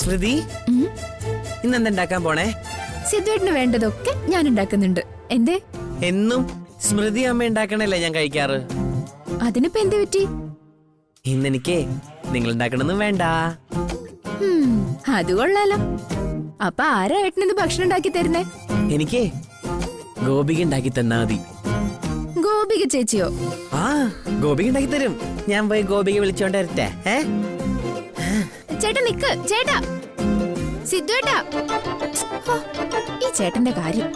സ്മൃതി, ഇന്നെന്തുണ്ടാക്കാൻ പോണേ? സിദ്ധുവേട്ടന് വേണ്ടതൊക്കെ ഞാൻ ഉണ്ടാക്കുന്നുണ്ട്. എന്തേ? എന്നും സ്മൃതി അമ്മ ഉണ്ടാക്കണല്ലേ ഞാൻ കഴിക്കാറ്. അതിനിപ്പോ എന്ത് പറ്റി? ഇന്നെനിക്ക് നിങ്ങൾ ഉണ്ടാക്കണമെന്നും വേണ്ട. അത് കൊള്ളാലോ. അപ്പൊ ആരാ ഏട്ടനിന്ന് ഭക്ഷണം ഉണ്ടാക്കി തരുന്നേ? എനിക്ക് ഗോപിക ഉണ്ടാക്കി തന്നാ മതി. ഗോപിക ചേച്ചിയോ? ആ, ഗോപിക ഉണ്ടാക്കി തരും. ഞാൻ പോയി ഗോപിക വിളിച്ചോണ്ട് വരട്ടെ. ചേട്ടാ നിക്ക്, ചേട്ടാ സിദ്ധുവേട്ടാ. ഹോ, ഈ ചേട്ടന്റെ കാര്യം.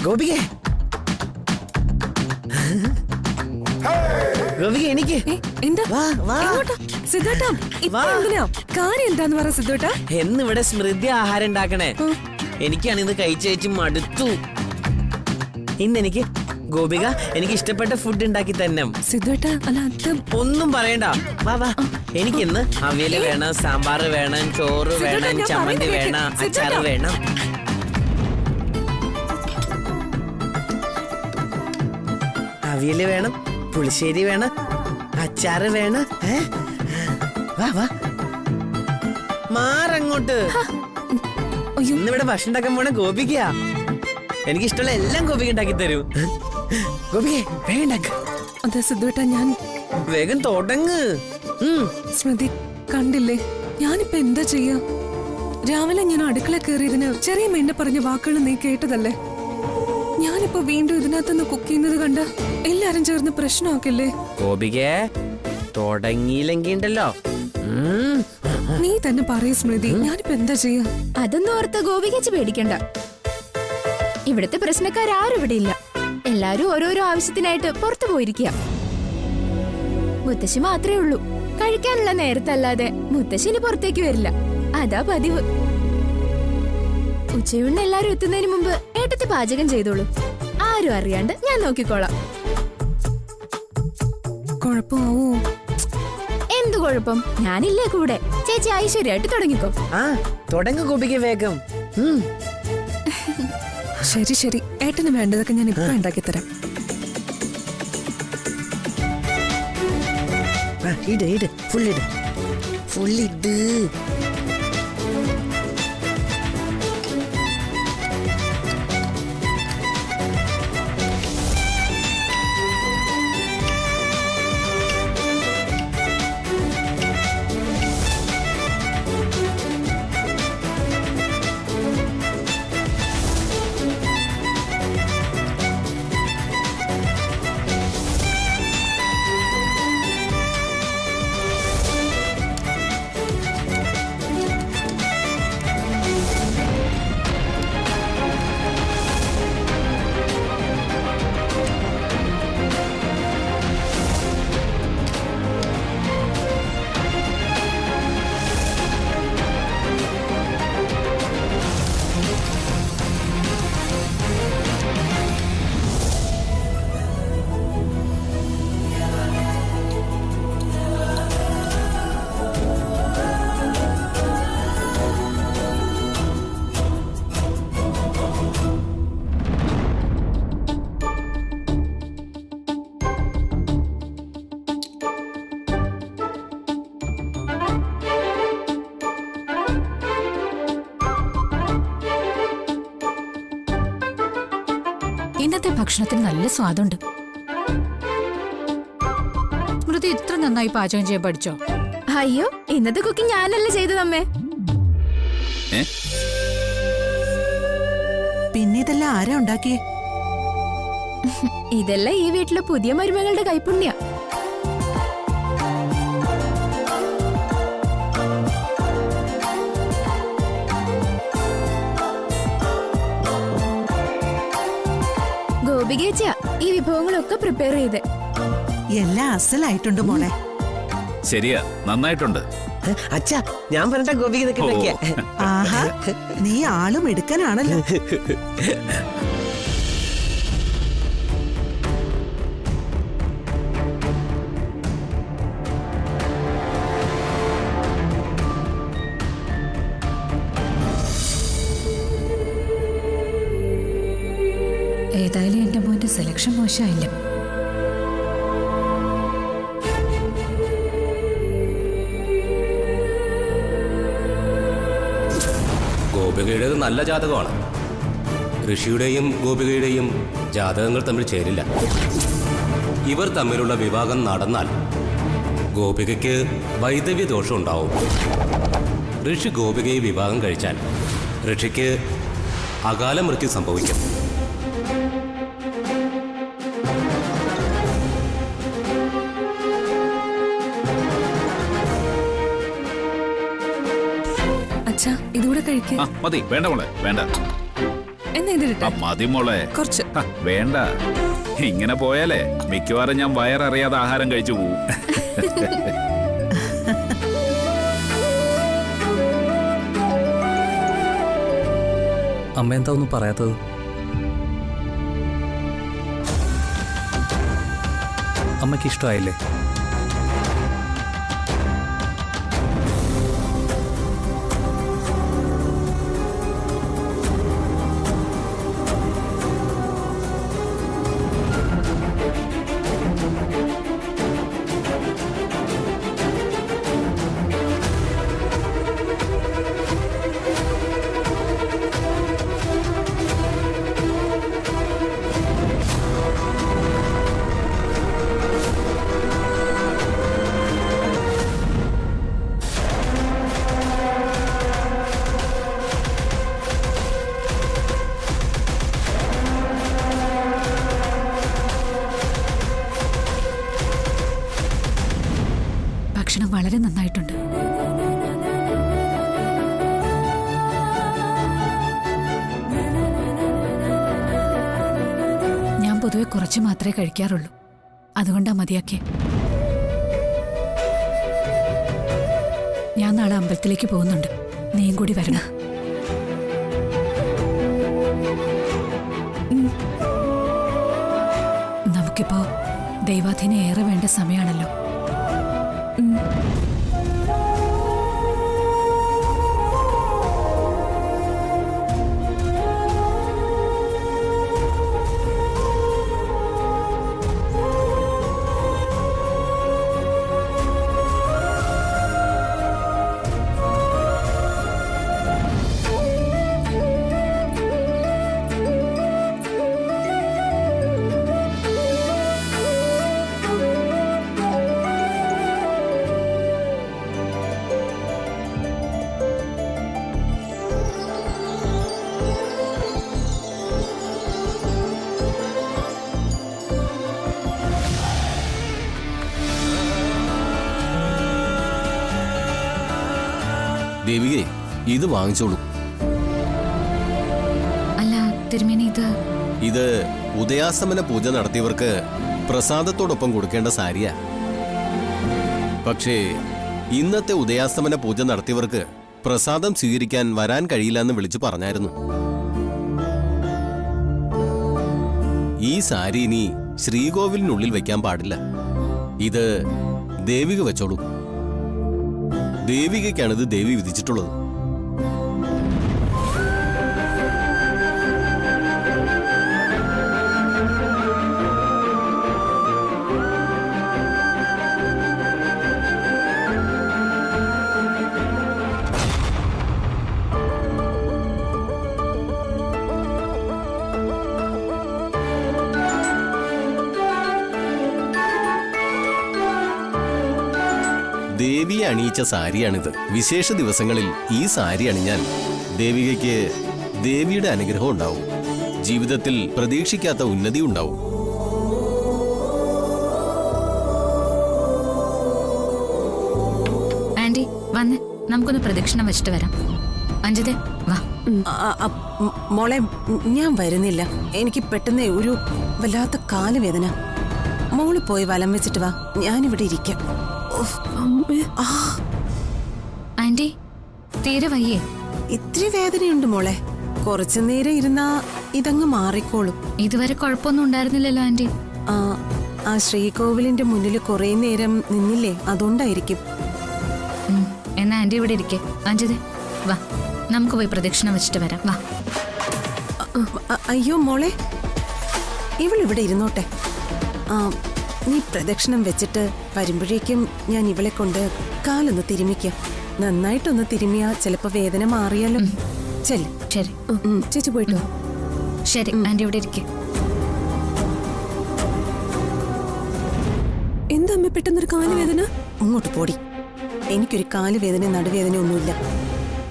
ഗോപികേ, ഗോപിക എനിക്ക് എന്താ സിദ്ധേട്ടാ? എന്തിനാ കാര്യം എന്താന്ന് പറ സിദ്ധേട്ടാ. എന്നിവിടെ സ്മൃതി ആഹാരം ഉണ്ടാക്കണേ. എനിക്കാണ് ഇത് കഴിച്ചു മടുത്തു. ഇന്നെനിക്ക് ഗോപിക എനിക്ക് ഇഷ്ടപ്പെട്ട ഫുഡ് ഉണ്ടാക്കി തന്നെ. സിദ്ധേട്ടാ അല്ല ഒന്നും പറയണ്ട. വാ വാ, എനിക്കിന്ന് അവിയല് വേണം, സാമ്പാർ വേണം, ചോറ് വേണം, ചമ്മന്തി വേണം, അച്ചാറ് വേണം. അവിയല് വേണം, പുളിശ്ശേരി വേണം, അച്ചാറ് വേണം. വാ വാ, മാറങ്ങോട്ട്. ഇന്നിവിടെ ഭക്ഷണം ഉണ്ടാക്കാൻ പോണ ഗോപികയാ. എനിക്ക് ഇഷ്ടമുള്ള എല്ലാം ഗോപിക ഉണ്ടാക്കി തരൂ. ഗോപികെ വേഗം. അതെ സിദ്ധേട്ടാ, ഞാൻ വേഗം തുടങ്ങ്. സ്മൃതി കണ്ടില്ലേ, ഞാനിപ്പോ എന്താ ചെയ്യാ? രാവിലെ ഞാൻ അടുക്കള കയറിയതിന് ചെറിയ മെന്നെ പറഞ്ഞ വാക്കുകൾ നീ കേട്ടതല്ലേ? ഞാനിപ്പോ വീണ്ടും ഇതിനകത്തുനിന്ന് കുക്ക് ചെയ്യുന്നത് കണ്ട എല്ലാരും ചേർന്ന് പ്രശ്നമാക്കില്ലേ? ഗോപികെ തുടങ്ങിയില്ലെങ്കിൽ ഉണ്ടല്ലോ. നീ തന്നെ പറയ സ്മൃതി, ഞാനിപ്പോ എന്താ ചെയ്യാ? അതൊന്നും ഓർത്ത് ഗോപികച്ച് പേടിക്കണ്ട. ഇവിടുത്തെ പ്രശ്നക്കാരും ഇവിടെ ഇല്ല. എല്ലാരും ഓരോരോ ആവശ്യത്തിനായിട്ട് പുറത്തു പോയിരിക്കുക. മുത്തശ്ശി മാത്രമേ ഉള്ളൂ. കഴിക്കാനുള്ള നേരത്തല്ലാതെ മുത്തശ്ശിനി പുറത്തേക്ക് വരില്ല. അതാ പതിവ്. ഉച്ചയൂണിന് എല്ലാരും എത്തുന്നതിന് മുമ്പ് ഏട്ടത്തി പാചകം ചെയ്തോളൂ. ആരും അറിയാണ്ട് ഞാൻ നോക്കിക്കോളാം. കുഴപ്പമാവോ? എന്ത് കുഴപ്പം? ഞാനില്ലേ കൂടെ. ചേച്ചി ഐശ്വര്യമായിട്ട് തുടങ്ങിക്കോ. ആ തുടങ്ങ ഗോപിക വേഗം. ശരി ശരി, ഏട്ടന് വേണ്ടതൊക്കെ ഞാൻ ഇപ്പൊ ഉണ്ടാക്കി തരാം. ഇട് ഫുള്ളിട്. ഇന്നത്തെ ഭക്ഷണത്തിന് നല്ല സ്വാദുണ്ട്. സ്മൃതി ഇത്ര നന്നായി പാചകം ചെയ്യാൻ പഠിച്ചോ? അയ്യോ, ഇന്നത്തെ കുക്കിംഗ് ഞാനല്ലേ ചെയ്തതമ്മേ. പിന്നെ ഇതെല്ലാം ആരാ ഉണ്ടാക്കിയേ? ഇതെല്ലാം ഈ വീട്ടിലെ പുതിയ മരുമകളുടെ കൈപ്പുണ്യ. ഗോപികേച്ചിയാ ഈ വിഭവങ്ങളൊക്കെ പ്രിപ്പയർ ചെയ്ത്. എല്ലാം അസലായിട്ടുണ്ട് മോളെ. ശരിയാ, നന്നായിട്ടുണ്ട്. അച്ഛാ, ഞാൻ പറഞ്ഞ ഗോപിക ഇതൊക്കെ ഉണ്ടാക്കിയ. ആഹാ, നീ ആളും എടുക്കാനാണല്ലോ. എന്തായാലും എന്റെ മോന്റെ സെലക്ഷൻ മോശമായില്ല. ഗോപികയുടേത് നല്ല ജാതകമാണ്. ഋഷിയുടെയും ഗോപികയുടെയും ജാതകങ്ങൾ തമ്മിൽ ചേരില്ല. ഇവർ തമ്മിലുള്ള വിവാഹം നടന്നാൽ ഗോപികയ്ക്ക് വൈദവ്യ ദോഷം ഉണ്ടാവും. ഋഷി ഗോപികയെ വിവാഹം കഴിച്ചാൽ ഋഷിക്ക് അകാല മൃത്യു സംഭവിക്കും. അച്ഛാ ഇതുകൂടെ കഴിക്കുക. ആ മതി, വേണ്ട മോളെ, വേണ്ട. എന്നാ ഇതിട്ടെ മതി മോളെ, കുറച്ച്. വേണ്ട. ഇങ്ങനെ പോയാലേ മിക്കവാറും ഞാൻ വയററിയാതെ ആഹാരം കഴിച്ചു പോവും. അമ്മ എന്താ ഒന്നും പറയാത്തത്? അമ്മയ്ക്ക് ഇഷ്ടമായില്ലേ? ഭക്ഷണം വളരെ നന്നായിട്ടുണ്ട്. ഞാൻ പൊതുവെ കുറച്ച് മാത്രമേ കഴിക്കാറുള്ളൂ, അതുകൊണ്ടാ മതിയാക്കിയെ. ഞാൻ നാളെ അമ്പലത്തിലേക്ക് പോകുന്നുണ്ട്, നീയും കൂടി വരണം. നമുക്കിപ്പോ ദൈവാധീനം ഏറെ വേണ്ട സമയമാണല്ലോ. ദേവികെ, ഇത് വാങ്ങിച്ചോളൂ. അല്ല തിരുമേനി, ഇത് ഉദയാസ്തമന പൂജ നടത്തിയവർക്ക് പ്രസാദത്തോടൊപ്പം കൊടുക്കേണ്ട സാരിയാ. പക്ഷേ ഇന്നത്തെ ഉദയാസ്തമന പൂജ നടത്തിയവർക്ക് പ്രസാദം സ്വീകരിക്കാൻ വരാൻ കഴിയില്ലെന്ന് വിളിച്ചു പറഞ്ഞായിരുന്നു. ഈ സാരി ഇനി ശ്രീകോവിലിനുള്ളിൽ വെക്കാൻ പാടില്ല. ഇത് ദേവിക വെച്ചോളൂ. ദേവികയ്ക്കാണിത് ദേവി വിധിച്ചിട്ടുള്ളത്. ദേവിയെ അണിയിച്ച സാരിയാണിത്. വിശേഷ ദിവസങ്ങളിൽ ഈ സാരി അണിഞ്ഞാൽ ദേവികയ്ക്ക് ദേവിയുടെ അനുഗ്രഹം ഉണ്ടാവും. ജീവിതത്തിൽ പ്രതീക്ഷിക്കാത്ത ഉന്നതി ഉണ്ടാവും. ആന്റി വന്ന് നമുക്കൊന്ന് പ്രദക്ഷിണം വെച്ചിട്ട് വരാം. അഞ്ജിതേ വാ. മോളെ, ഞാൻ വരുന്നില്ല. എനിക്ക് പെട്ടെന്ന് ഒരു വല്ലാത്ത കാലുവേദന. മോള് പോയി വലം വെച്ചിട്ട് വാ, ഞാനിവിടെ ഇരിക്കാം. ആന്റി തീരെ വയ്യേ? ഇത്തിരി വേദനയുണ്ട് മോളെ. കുറച്ചു നേരം ഇരുന്നാ ഇതങ്ങ് മാറിക്കോളും. ഇതുവരെ കുഴപ്പമൊന്നും ഉണ്ടായിരുന്നില്ലല്ലോ ആന്റി. ആ ശ്രീകോവിലിന്റെ മുന്നിൽ കുറെ നേരം നിന്നില്ലേ, അതുകൊണ്ടായിരിക്കും. എന്നാ ആന്റി ഇവിടെ ഇരിക്കേ. അഞ്ജിതേ വാ, നമുക്ക് പോയി പ്രദക്ഷിണം വെച്ചിട്ട് വരാം. വാ. അയ്യോ മോളെ, ഇവളിവിടെ ഇരുന്നോട്ടെ. ആ, നീ പ്രദക്ഷിണം വെച്ചിട്ട് വരുമ്പോഴേക്കും ഞാൻ ഇവളെ കൊണ്ട് കാലൊന്ന് തിരുമിക്കാം. നന്നായിട്ടൊന്ന് തിരുമിയാ ചിലപ്പോ വേദന മാറിയാലോ. ചെല്ല്. ശരി ചേച്ചി പോയിട്ടോ. ശരി ആന്റി ഇവിടെ ഇരിക്കെ. എന്താ അമ്മ പെട്ടെന്നൊരു കാലുവേദന? ഇങ്ങോട്ട് പോടി. എനിക്കൊരു കാലുവേദന നടുവേദന ഒന്നുമില്ല.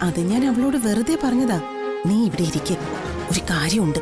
അത് ഞാൻ അവളോട് വെറുതെ പറഞ്ഞതാ. നീ ഇവിടെ ഇരിക്കെ, ഒരു കാര്യമുണ്ട്.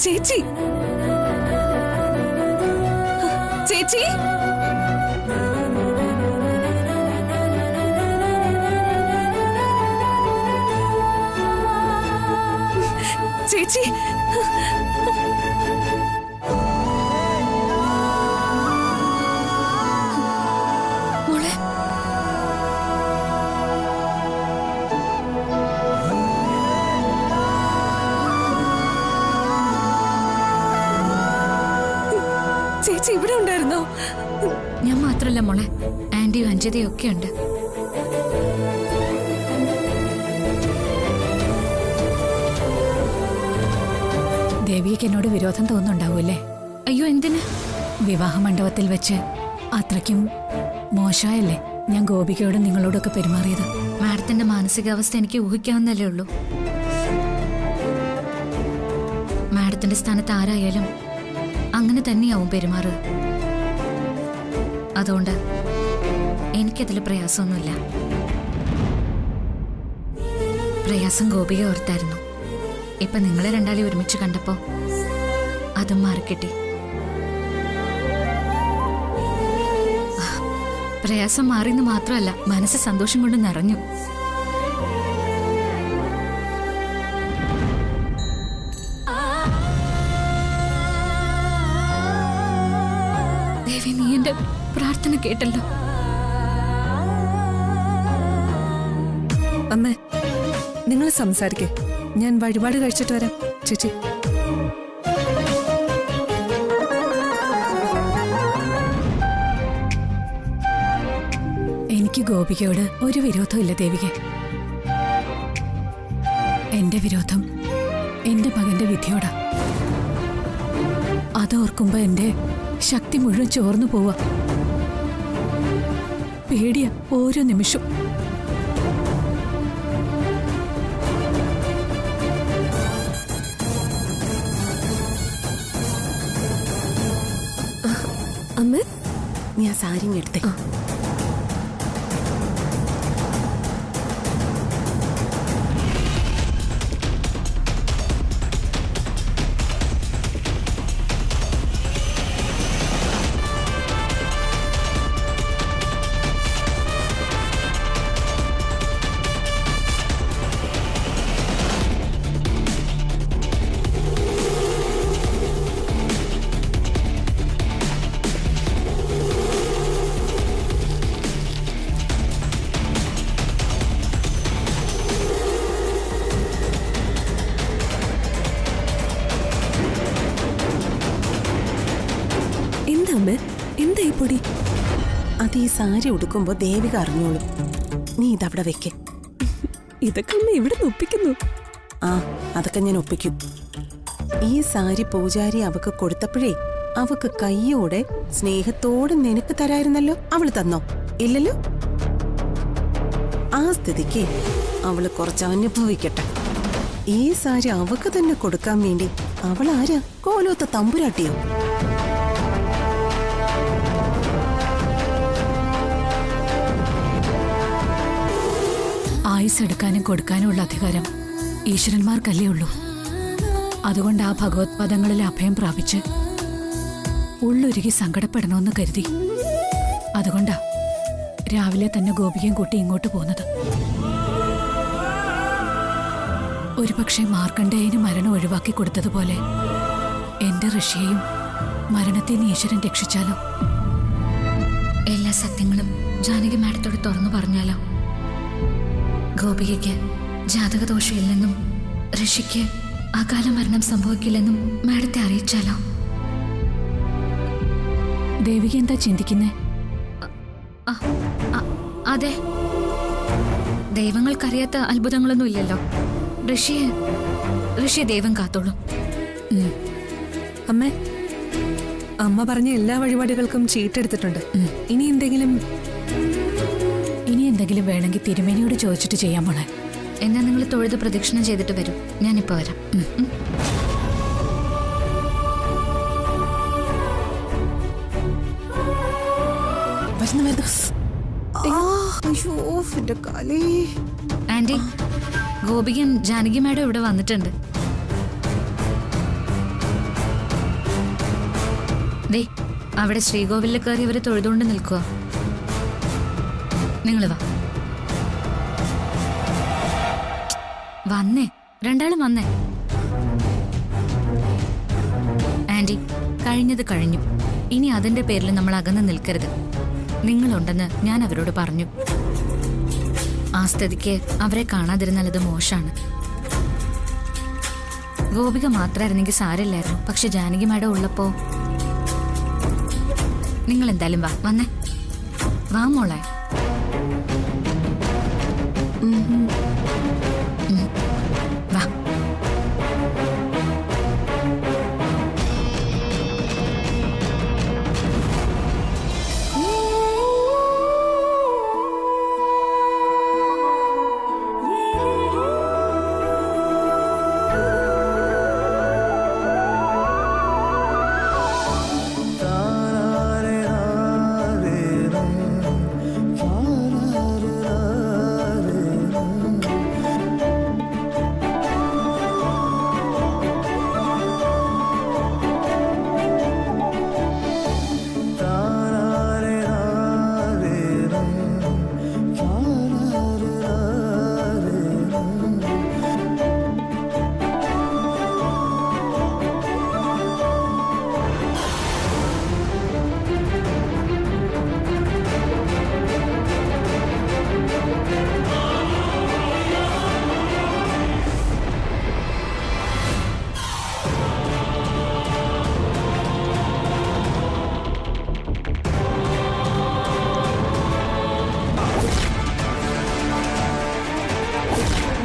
ചേച്ചി ചേച്ചി ചേച്ചി മോളെ ചേച്ചി ഇവിടെ ഉണ്ടായിരുന്നോ? ഞാൻ മാത്രല്ല മോളെ, ആന്റിയും അഞ്ജതയും ഒക്കെ ഉണ്ട്. ദേവിക്ക് എന്നോട് വിരോധം തോന്നുന്നുണ്ടാവൂല്ലേ? അയ്യോ എന്തിന്? വിവാഹ മണ്ഡപത്തിൽ വെച്ച് അത്രയ്ക്കും മോശമായല്ലേ ഞാൻ ഗോപികയോടും നിങ്ങളോടൊക്കെ പെരുമാറിയത്? മാഡത്തിന്റെ മാനസികാവസ്ഥ എനിക്ക് ഊഹിക്കാവുന്നല്ലേ ഉള്ളൂ. മാഡത്തിന്റെ സ്ഥാനത്ത് ആരായാലും അങ്ങനെ തന്നെയാവും പെരുമാറുക. അതുകൊണ്ട് എനിക്കതിൽ പ്രയാസമൊന്നുമില്ല. പ്രയാസം ഗോപിക ഓർത്തായിരുന്നു. ഇപ്പൊ നിങ്ങളെ രണ്ടാളെ ഒരുമിച്ച് കണ്ടപ്പോ അതും മാറിക്കിട്ടി. പ്രയാസം മാറിയെന്ന് മാത്രമല്ല, മനസ്സ് സന്തോഷം കൊണ്ട് നിറഞ്ഞു. ദേവി, നീ എന്റെ പ്രാർത്ഥന കേട്ടല്ലോ. അമ്മേ, നിങ്ങൾ സംസാരിക്കേ, ഞാൻ വഴിപാട് കഴിച്ചിട്ട് വരാം. ചേച്ചി എനിക്ക് ഗോപികയോട് ഒരു വിരോധമില്ല ദേവിക. എന്റെ വിരോധം എന്റെ മകന്റെ വിധിയോടാ. അതോർക്കുമ്പോ എന്റെ ശക്തി മുഴുവൻ ചോർന്നു പോവാ. പേടിയ ഓരോ നിമിഷം. അമ്മ, ഞാൻ സാരി എടുത്തേ. അമ്മേ എന്താ ഈ പൊടി? അത് ഈ സാരി ഉടുക്കുമ്പോ ദേവിക അറിഞ്ഞോളും. നീ ഇതവിടെ വെക്ക്. ഇതൊക്കെ അമ്മ ഇവിടെ ഒപ്പിക്കുന്നു. ആ, അതൊക്കെ ഞാൻ ഒപ്പിക്കും. ഈ സാരി പൂജാരി അവക്ക് കൊടുത്തപ്പോഴേ അവക്ക് കയ്യോടെ സ്നേഹത്തോടെ നിനക്ക് തരായിരുന്നല്ലോ. അവള് തന്നോ? ഇല്ലല്ലോ. ആ സ്ഥിതിക്ക് അവള് കുറച്ച് അനുഭവിക്കട്ടെ. ഈ സാരി അവക്ക് തന്നെ കൊടുക്കാൻ വേണ്ടി അവൾ ആരാ? കോലോത്ത തമ്പുരാട്ടിയോ? ആയുസ് എടുക്കാനും കൊടുക്കാനും ഉള്ള അധികാരം ഈശ്വരന്മാർക്കല്ലേ ഉള്ളൂ. അതുകൊണ്ട് ആ ഭഗവത് പദങ്ങളിൽ അഭയം പ്രാപിച്ച് ഉള്ളൊരുകി സങ്കടപ്പെടണമെന്ന് കരുതി. അതുകൊണ്ടാ രാവിലെ തന്നെ ഗോപികയും കൂട്ടി ഇങ്ങോട്ട് പോകുന്നത്. ഒരുപക്ഷെ മാർക്കണ്ഡേയന് മരണം ഒഴിവാക്കി കൊടുത്തതുപോലെ എന്റെ ഋഷിയെയും മരണത്തിൽ നിന്ന് ഈശ്വരൻ രക്ഷിച്ചാലോ? എല്ലാ സത്യങ്ങളും ജാനകി മാഡത്തോട് തുറന്നു പറഞ്ഞാലോ? ഗോപികയ്ക്ക് ജാതകദോഷമില്ലെന്നും ഋഷിക്ക് അകാല മരണം സംഭവിക്കില്ലെന്നും മാഡത്തെ അറിയിച്ചാലോ? ദേവിക എന്താ ചിന്തിക്കുന്നേ? അതെ, ദൈവങ്ങൾക്കറിയാത്ത അത്ഭുതങ്ങളൊന്നും ഇല്ലല്ലോ. ഋഷിയെ ദൈവം കാത്തോളൂ. അമ്മേ, അമ്മ പറഞ്ഞ എല്ലാ വഴിപാടുകൾക്കും ചീട്ടെടുത്തിട്ടുണ്ട്. ഇനി എന്തെങ്കിലും വേണമെങ്കിൽ തിരുമേനിയോട് ചോദിച്ചിട്ട് ചെയ്യാൻ മോളെ. എന്നാ നിങ്ങൾ തൊഴുത് പ്രദക്ഷിണം ചെയ്തിട്ട് വരും. ഞാനിപ്പോ വരാം. ആന്റി, ഗോപികയും ജാനകി മാഡം ഇവിടെ വന്നിട്ടുണ്ട്. ദേ, അവിടെ ശ്രീകോവിലിൽ കയറി ഇവര് തൊഴുതുകൊണ്ട് നിൽക്കുക. നിങ്ങൾ വാ. വന്നേ, രണ്ടാളും വന്നേ. ആന്റി, കഴിഞ്ഞത് കഴിഞ്ഞു. ഇനി അതിന്റെ പേരിൽ നമ്മൾ അകന്ന് നിൽക്കരുത്. നിങ്ങളുണ്ടെന്ന് ഞാൻ അവരോട് പറഞ്ഞു. ആ സ്ഥിതിക്ക് അവരെ കാണാതിരുന്നാൽ അത് മോശമാണ്. ഗോപിക മാത്രമായിരുന്നെങ്കിൽ സാരമില്ലായിരുന്നു. പക്ഷെ ജാനകി മാഡം ഉള്ളപ്പോ നിങ്ങൾ എന്തായാലും വാ. വന്നേ, വാ മോളെ.